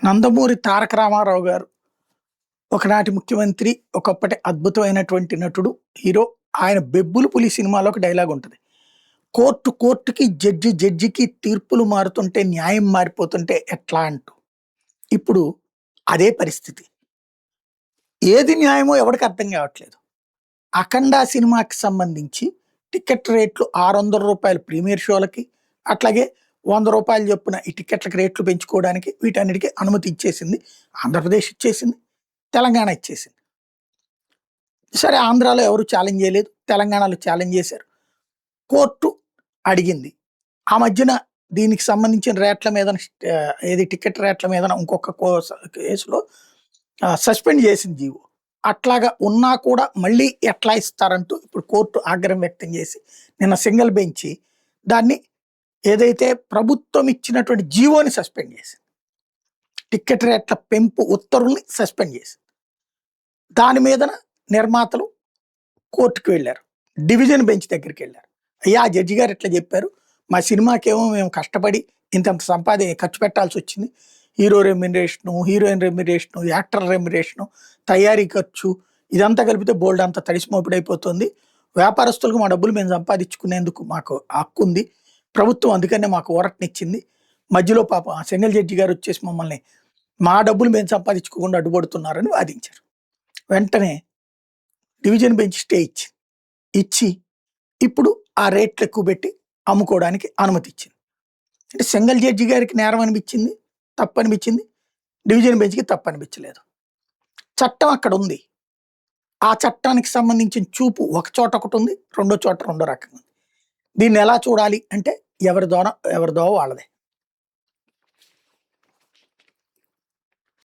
నందమూరి తారక రామారావు గారు ఒకనాటి ముఖ్యమంత్రి, ఒకప్పటి అద్భుతమైనటువంటి నటుడు, హీరో. ఆయన 'బెబ్బులి పులి' సినిమాలో ఒక డైలాగ్ ఉంటది. కోర్టు కోర్టుకి, జడ్జి జడ్జికి తీర్పులు మారుతుంటే, న్యాయం మారిపోతుంటే ఎట్లా అంటూ. ఇప్పుడు అదే పరిస్థితి. ఏది న్యాయమో ఎవడికి అర్థం కావట్లేదు. 'అఖండ' సినిమాకి సంబంధించి టికెట్ రేట్లు రూ. 600 ప్రీమియర్ షోలకి, అట్లాగే రూ. 100 చొప్పున ఈ టికెట్లకి రేట్లు పెంచుకోవడానికి వీటన్నిటికి అనుమతి ఇచ్చేసింది. ఆంధ్రప్రదేశ్ ఇచ్చేసింది. తెలంగాణ ఇచ్చేసింది. సరే, ఆంధ్రాలో ఎవరు ఛాలెంజ్ చేయలేదు. తెలంగాణలో ఛాలెంజ్ చేశారు. కోర్టు అడిగింది. ఆ మధ్యన దీనికి సంబంధించిన రేట్ల మీద ఏది టికెట్ రేట్ల మీద ఇంకొక కేసులో సస్పెండ్ చేసింది జీవో. అట్లాగా ఉన్నా కూడా మళ్ళీ ఎట్లా ఇస్తారంటూ ఇప్పుడు కోర్టు ఆగ్రహం వ్యక్తం చేసి నిన్న సింగిల్ బెంచ్ దాన్ని ఏదైతే ప్రభుత్వం ఇచ్చినటువంటి జీవోని సస్పెండ్ చేసింది. టికెట్ రేట్ల పెంపు ఉత్తర్వుల్ని సస్పెండ్ చేసింది. దాని మీద నిర్మాతలు కోర్టుకు వెళ్ళారు. డివిజన్ బెంచ్ దగ్గరికి వెళ్ళారు. అయ్యా, జడ్జి గారు ఇట్లా చెప్పారు, మా సినిమాకేమో మేము కష్టపడి ఇంతంత ఖర్చు పెట్టాల్సి వచ్చింది. Hero remuneration, heroine remuneration, actor remuneration, తయారీ ఖర్చు, ఇదంతా కలిపితే బోల్డ్ అంతా తడిసిమోపిడైపోతుంది. వ్యాపారస్తులకు మా డబ్బులు మేము సంపాదించుకునేందుకు మాకు హక్కు ఉంది. ప్రభుత్వం అందుకనే మాకు ఊరటనిచ్చింది. మధ్యలో పాపం ఆ సింగిల్ జడ్జి గారు వచ్చేసి మమ్మల్ని మా డబ్బులు మేము సంపాదించుకోకుండా అడ్డుపడుతున్నారని వాదించారు. వెంటనే డివిజన్ బెంచ్ స్టే ఇచ్చి ఇప్పుడు ఆ రేట్లు ఎక్కువ పెట్టి అమ్ముకోవడానికి అనుమతి ఇచ్చింది. అంటే సింగిల్ జడ్జి గారికి నేరం అనిపించింది, తప్పు అనిపించింది. డివిజన్ బెంచ్కి తప్పు అనిపించలేదు. చట్టం అక్కడ ఉంది. ఆ చట్టానికి సంబంధించిన చూపు ఒక చోట ఒకటి ఉంది, రెండో చోట రెండో రకంగా ఉంది. దీన్ని ఎలా చూడాలి అంటే ఎవరి దోవ వాళ్ళదే.